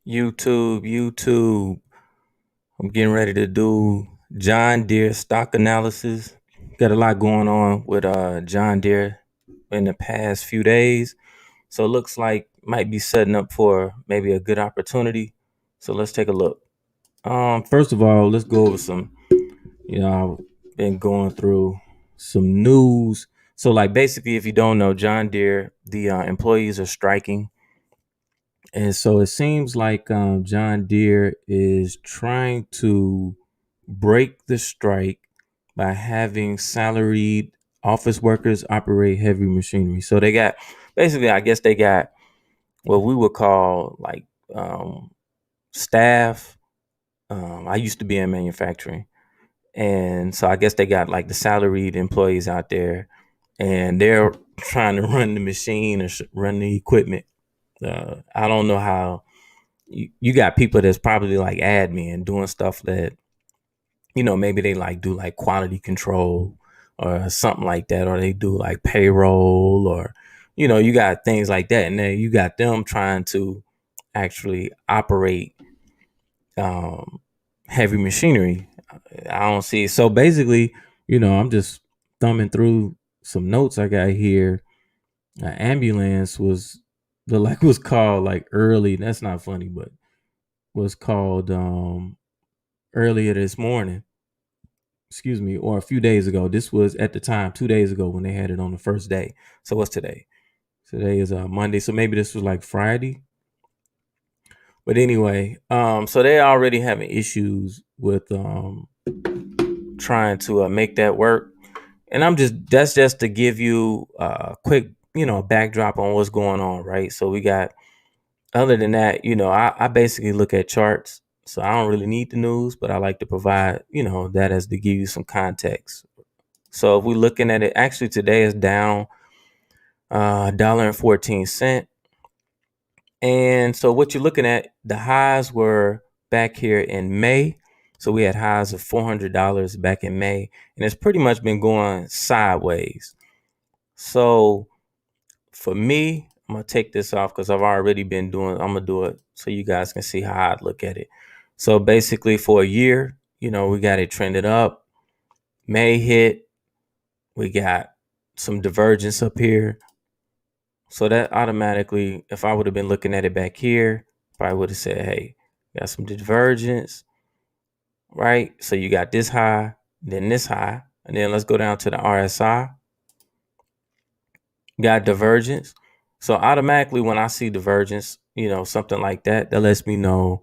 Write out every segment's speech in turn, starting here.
YouTube. I'm getting ready to do John Deere stock analysis. Got a lot going on with John Deere in the past few days. So it looks like might be setting up for maybe a good opportunity. So let's take a look. First of all, let's go over some, I've been going through some news. So like basically if you don't know, John Deere, the employees are striking. And so it seems like John Deere is trying to break the strike by having salaried office workers operate heavy machinery. So they got basically, I guess they got what we would call like staff. I used to be in manufacturing. And so I guess they got like the salaried employees out there and they're trying to run the machine or run the equipment. I don't know how you got people that's probably like admin doing stuff that maybe they like do like quality control or something like that, or they do like payroll, or you got things like that, and then you got them trying to actually operate um heavy machinery. I don't see it. So basically, I'm just thumbing through some notes I got here. An ambulance was called like early. That's not funny, but was called earlier this morning, excuse me, or a few days ago. This was at the time 2 days ago when they had it on the first day. So what's today? Today is Monday, so maybe this was like Friday. But anyway, so they already having issues with trying to make that work. And that's just to give you a quick, backdrop on what's going on, right? So we got, other than that, I basically look at charts. So I don't really need the news, but I like to provide, that as to give you some context. So if we're looking at it, actually today is down $1.14. And so what you're looking at, the highs were back here in May. So we had highs of $400 back in May, and it's pretty much been going sideways. So for me, I'm gonna take this off because I've already been doing. I'm gonna do it so you guys can see how I look at it. So basically, for a year, we got it trended up. May hit, we got some divergence up here. So that automatically, if I would have been looking at it back here, I would have said, hey, got some divergence, right? So you got this high, then this high, and then let's go down to the RSI. Got divergence. So automatically when I see divergence, something like that, that lets me know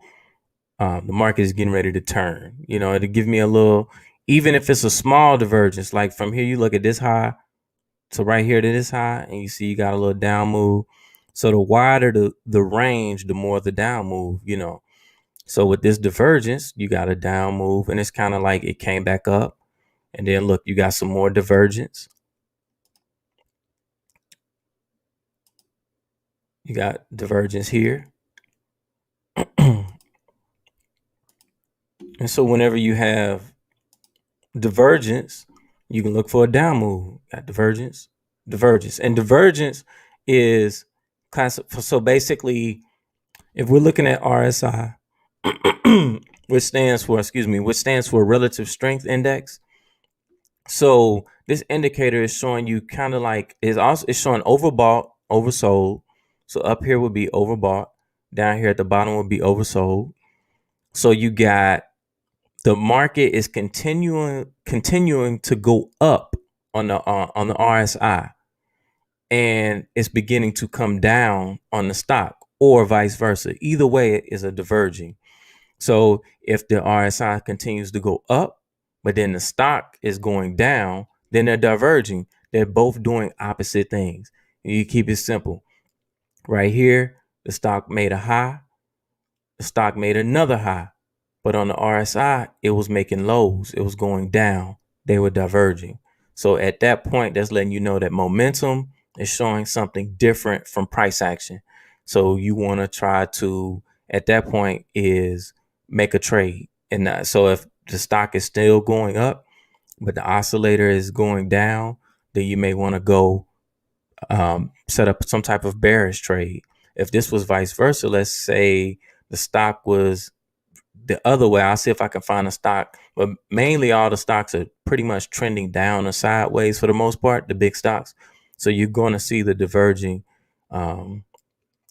the market is getting ready to turn. It'll give me a little, even if it's a small divergence, like from here, you look at this high to right here to this high, and you see you got a little down move. So the wider the range, the more the down move, So with this divergence, you got a down move, and it's kind of like it came back up. And then look, you got some more divergence. You got divergence here. And so whenever you have divergence, you can look for a down move. Got divergence, divergence. And divergence is class. So basically, if we're looking at RSI, which stands for relative strength index. So this indicator is showing you kind of like it's showing overbought, oversold. So up here would be overbought, down here at the bottom would be oversold. So you got the market is continuing to go up on the RSI, and it's beginning to come down on the stock, or vice versa. Either way, it is a diverging. So if the RSI continues to go up, but then the stock is going down, then they're diverging. They're both doing opposite things. You keep it simple. Right here, the stock made a high, the stock made another high. But on the RSI, it was making lows. It was going down. They were diverging. So at that point, that's letting you know that momentum is showing something different from price action. So you want to try to, at that point, is make a trade. And so if the stock is still going up, but the oscillator is going down, then you may want to go set up some type of bearish trade. If this was vice versa, let's say the stock was the other way. I'll see if I can find a stock, but mainly all the stocks are pretty much trending down or sideways for the most part, the big stocks. So you're going to see the diverging um,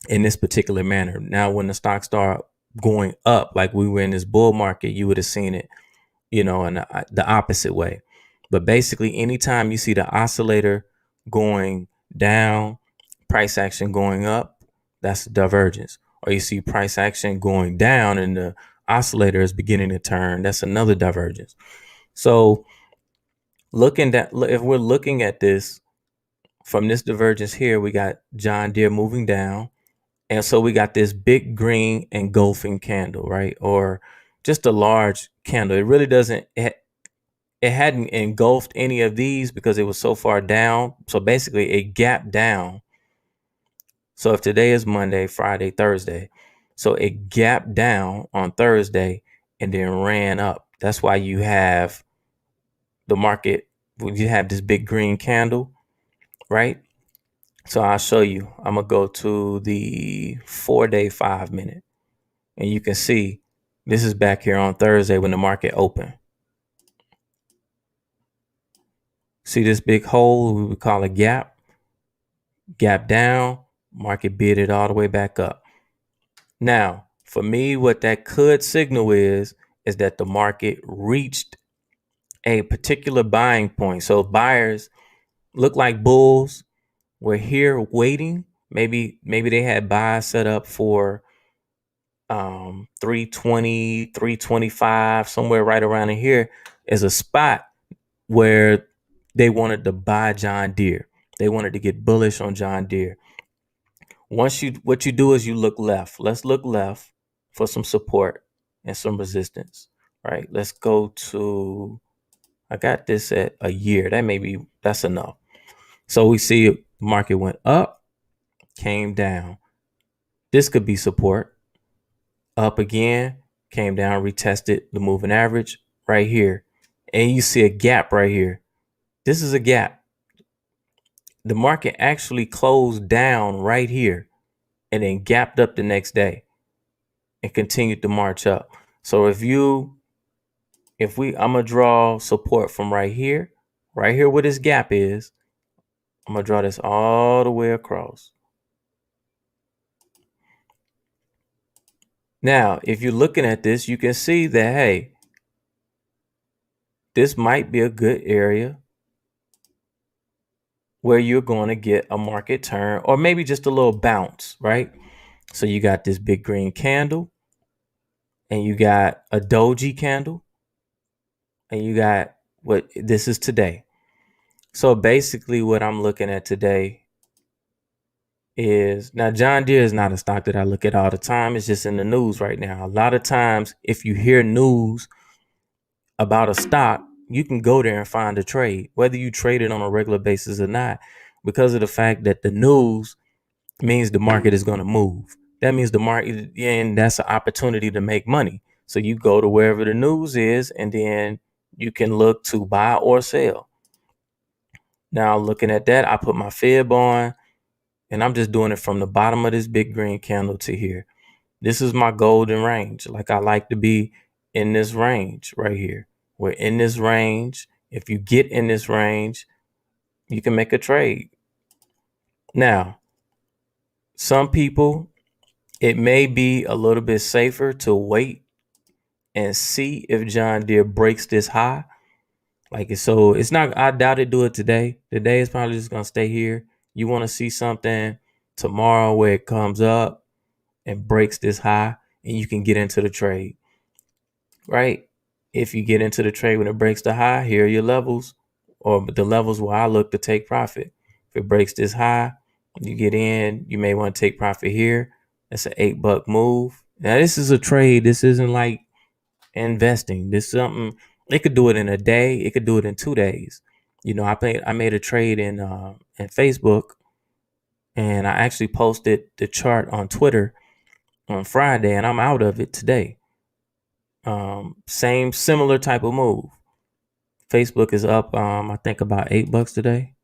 in this particular manner. Now, when the stocks start going up, like we were in this bull market, you would have seen it, in the opposite way. But basically, anytime you see the oscillator going down, price action going up, that's divergence. Or you see price action going down and the oscillator is beginning to turn, that's another divergence. So if we're looking at this from this divergence here, we got John Deere moving down. And so we got this big green engulfing candle, right? Or just a large candle. It really doesn't, it hadn't engulfed any of these because it was so far down. So basically it gapped down. So if today is Monday, Friday, Thursday, so it gapped down on Thursday and then ran up. That's why you have the market, you have this big green candle, right? So I'll show you. I'm going to go to the 4-day, 5-minute. And you can see this is back here on Thursday when the market opened. See this big hole we would call a gap? Gap down, market bid it all the way back up. Now, for me, what that could signal is that the market reached a particular buying point. So buyers look like bulls were here waiting. Maybe they had buys set up for 320, 325, somewhere right around in here is a spot where they wanted to buy John Deere. They wanted to get bullish on John Deere. What you do is you look left. Let's look left for some support and some resistance. Right. Let's go to, I got this at a year. That's enough. So we see market went up, came down. This could be support. Up again, came down, retested the moving average right here. And you see a gap right here. This is a gap. The market actually closed down right here and then gapped up the next day and continued to march up. So I'm gonna draw support from right here where this gap is. I'm gonna draw this all the way across. Now, if you're looking at this, you can see that, hey, this might be a good area where you're going to get a market turn or maybe just a little bounce, right? So you got this big green candle and you got a doji candle and you got what this is today. So basically what I'm looking at today is, now John Deere is not a stock that I look at all the time. It's just in the news right now. A lot of times if you hear news about a stock, you can go there and find a trade, whether you trade it on a regular basis or not, because of the fact that the news means the market is going to move. That means the market, and that's an opportunity to make money. So you go to wherever the news is, and then you can look to buy or sell. Now, looking at that, I put my fib on, and I'm just doing it from the bottom of this big green candle to here. This is my golden range. Like, I like to be in this range right here. We're in this range. If you get in this range, you can make a trade. Now, some people, it may be a little bit safer to wait and see if John Deere breaks this high. So it's not, I doubt it do it today. Today is probably just going to stay here. You want to see something tomorrow where it comes up and breaks this high and you can get into the trade, right? If you get into the trade when it breaks the high, here are your levels, or the levels where I look to take profit. If it breaks this high, you get in, you may want to take profit here. That's an $8 move. Now this is a trade. This isn't like investing. This is something, it could do it in a day. It could do it in 2 days. I made a trade in Facebook, and I actually posted the chart on Twitter on Friday, and I'm out of it today. Similar type of move. Facebook is up, I think about $8 today,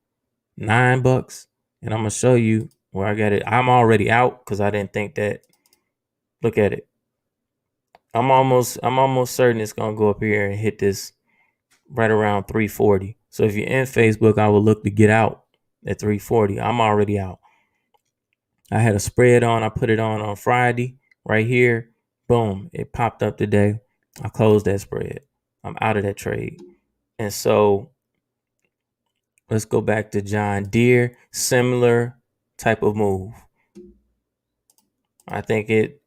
$9, and I'm gonna show you where I got it. I'm already out because I didn't think that. Look at it. I'm almost certain it's gonna go up here and hit this right around 340. So if you're in Facebook, I would look to get out at 340. I'm already out. I had a spread on. I put it on Friday right here. Boom, it popped up today. I closed that spread. I'm out of that trade. And so let's go back to John Deere. Similar type of move. I think it.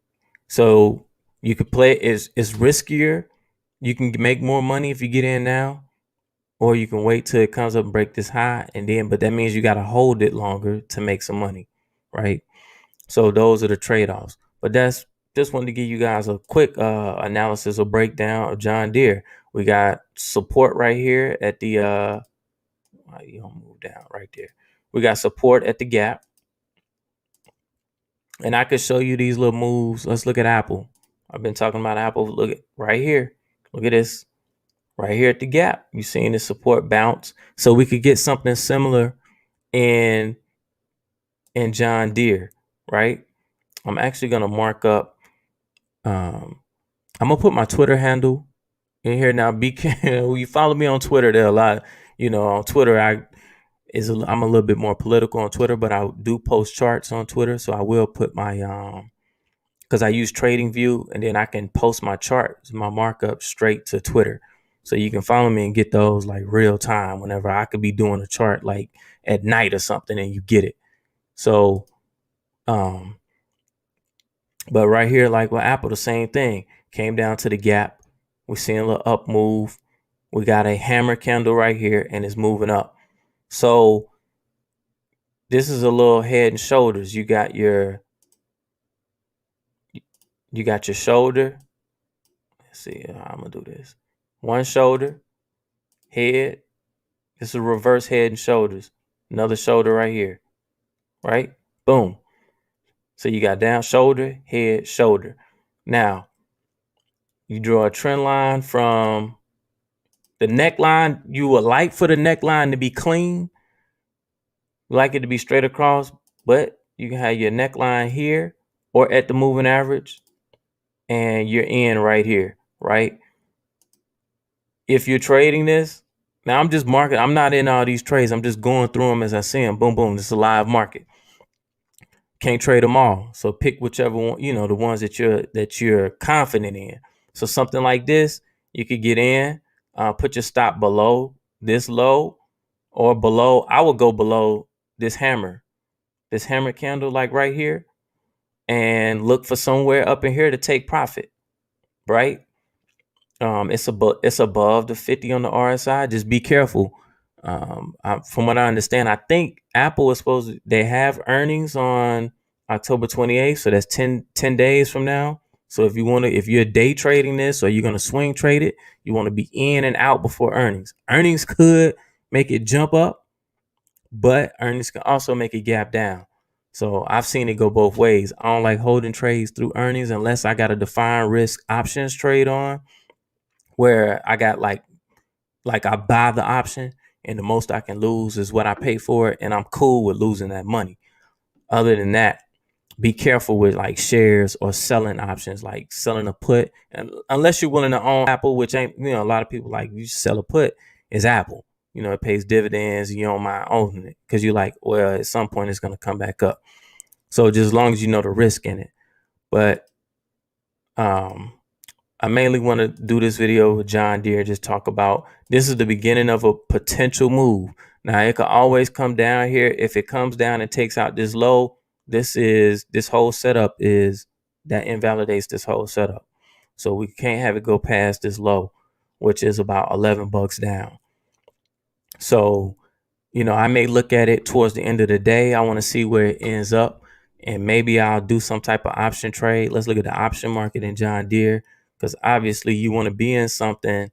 So you could play. It's riskier. You can make more money if you get in now, or you can wait till it comes up and break this high, and then. But that means you got to hold it longer to make some money, right? So those are the trade-offs. But that's just wanted to give you guys a quick analysis or breakdown of John Deere. We got support right here at the you don't move down right there. We got support at the gap. And I could show you these little moves. Let's look at Apple. I've been talking about Apple. Look at right here. Look at this. Right here at the gap. You seeing the support bounce. So we could get something similar in John Deere, right? I'm actually gonna mark up I'm gonna put my Twitter handle in here now. Be careful. You follow me on Twitter. There are a lot. On Twitter, I'm a little bit more political on Twitter, but I do post charts on Twitter. So I will put my because I use TradingView, and then I can post my charts, my markup straight to Twitter. So you can follow me and get those like real time whenever I could be doing a chart like at night or something, and you get it. So um but right here, like with Apple, the same thing. Came down to the gap. We're seeing a little up move. We got a hammer candle right here, and it's moving up. So this is a little head and shoulders. You got your shoulder. Let's see how I'm gonna do this. One shoulder, head. This is a reverse head and shoulders. Another shoulder right here. Right? Boom. So you got down shoulder, head, shoulder. Now you draw a trend line from the neckline. You would like for the neckline to be clean. You like it to be straight across, but you can have your neckline here or at the moving average, and you're in right here, right? If you're trading this, now I'm just marking. I'm not in all these trades. I'm just going through them as I see them. Boom, boom. This is a live market. Can't trade them all. So pick whichever one, the ones that you're confident in. So something like this, you could get in, put your stop below this low or below. I would go below this hammer candle, like right here, and look for somewhere up in here to take profit, right? It's above the 50 on the RSI. Just be careful. From what I understand, I think Apple is they have earnings on October 28th. So that's 10 days from now. So if you're day trading this or you're going to swing trade it, you want to be in and out before earnings. Earnings could make it jump up, but earnings can also make it gap down. So I've seen it go both ways. I don't like holding trades through earnings unless I got a defined risk options trade on, where I got like I buy the option and the most I can lose is what I pay for it, and I'm cool with losing that money. Other than that, be careful with like shares or selling options, like selling a put. And unless you're willing to own Apple, which ain't, a lot of people like, you sell a put, is Apple. It pays dividends. You don't mind owning it because you're like, well, at some point it's going to come back up. So just as long as you know the risk in it. But I mainly want to do this video with John Deere, just talk about this is the beginning of a potential move. Now it could always come down here. If it comes down and takes out this low, this whole setup is that invalidates this whole setup. So we can't have it go past this low, which is about $11 down. So, I may look at it towards the end of the day. I want to see where it ends up, and maybe I'll do some type of option trade. Let's look at the option market in John Deere, because obviously you want to be in something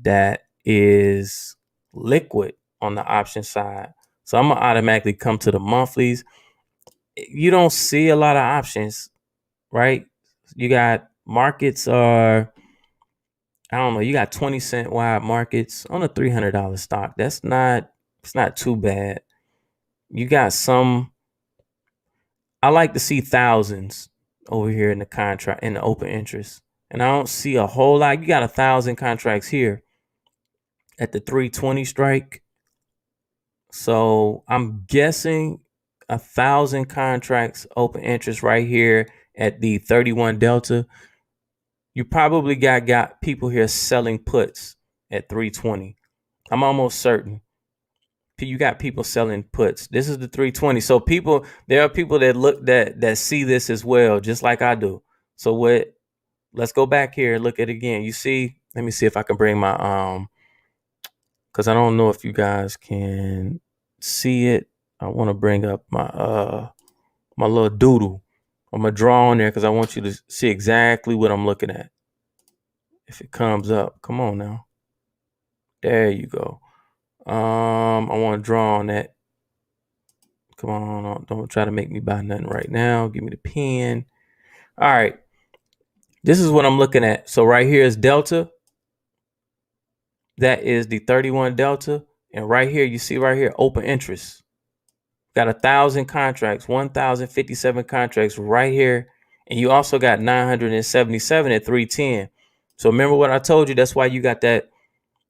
that is liquid on the option side. So I'm gonna automatically come to the monthlies. You don't see a lot of options, right? You got markets are, I don't know, you got 20-cent wide markets on a $300 stock. It's not too bad. You got some, I like to see thousands over here in the contract, in the open interest. And I don't see a whole lot. You got 1,000 contracts here at the 320 strike. So I'm guessing 1,000 contracts open interest right here at the 31 delta. You probably got people here selling puts at 320. I'm almost certain. You got people selling puts. This is the 320. So there are people that that see this as well, just like I do. So let's go back here and look at it again. You see, let me see if I can bring my because I don't know if you guys can see it. I want to bring up my little doodle. I'm gonna draw on there because I want you to see exactly what I'm looking at. If it comes up, come on now. There you go. I want to draw on that. Come on, don't try to make me buy nothing right now. Give me the pen. All right. This is what I'm looking at. So right here is delta. That is the 31 delta. And right here, you see right here, open interest. Got 1,000 contracts, 1,057 contracts right here. And you also got 977 at 310. So remember what I told you? That's why you got that.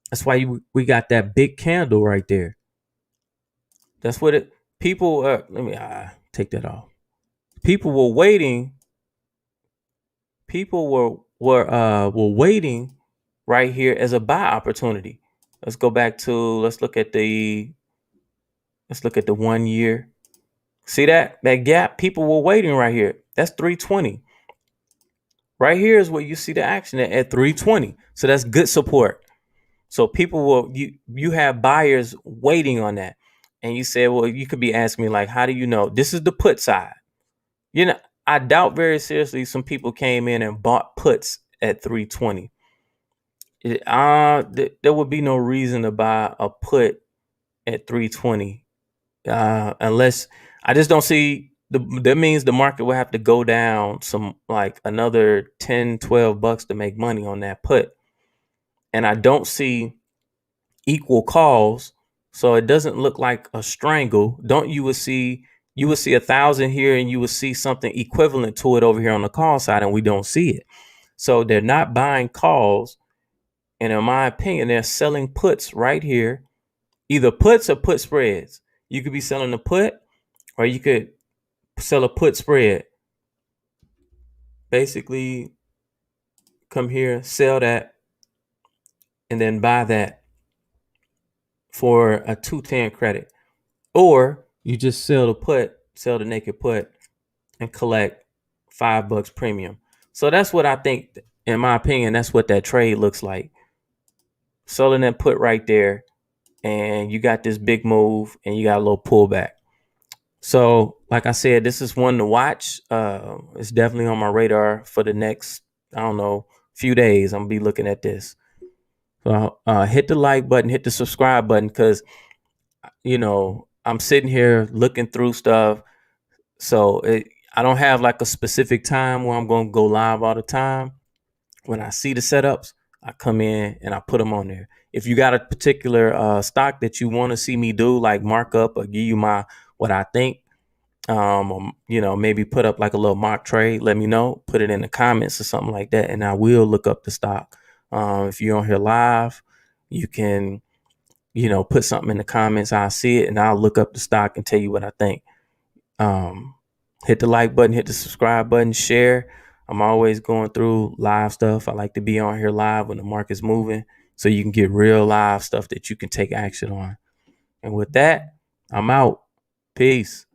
That's why we got that big candle right there. That's what it. People. Let me take that off. People were waiting. People were waiting right here as a buy opportunity. Let's go back to. Let's look at the 1 year. See that gap? People were waiting right here. That's 320. Right here is where you see the action at 320. So that's good support. So people will you have buyers waiting on that. And you say, well, you could be asking me like, how do you know? This is the put side. You know, I doubt very seriously some people came in and bought puts at 320. There would be no reason to buy a put at 320 unless I just don't see that means the market will have to go down some like another 10, 12 bucks to make money on that put. And I don't see equal calls. So it doesn't look like a strangle. You would see 1,000 here and you would see something equivalent to it over here on the call side, and we don't see it. So they're not buying calls. And in my opinion, they're selling puts right here, either puts or put spreads. You could be selling a put or you could sell a put spread. Basically, come here, sell that, and then buy that for a 210 credit. Or you just sell the naked put and collect $5 premium. So that's what I think, in my opinion, that's what that trade looks like. Selling that put right there, and you got this big move and you got a little pullback. So, like I said, this is one to watch. It's definitely on my radar for the next, I don't know, few days. I'm gonna be looking at this. So hit the like button, hit the subscribe button, because I'm sitting here looking through stuff. So I don't have like a specific time where I'm gonna go live all the time. When I see the setups, I come in and I put them on there. If you got a particular stock that you want to see me do, like markup or give you what I think, or, maybe put up like a little mock trade, let me know, put it in the comments or something like that, and I will look up the stock. If you're on here live, you can, put something in the comments. I'll see it and I'll look up the stock and tell you what I think. Hit the like button, hit the subscribe button, share. I'm always going through live stuff. I like to be on here live when the market's moving so you can get real live stuff that you can take action on. And with that, I'm out. Peace.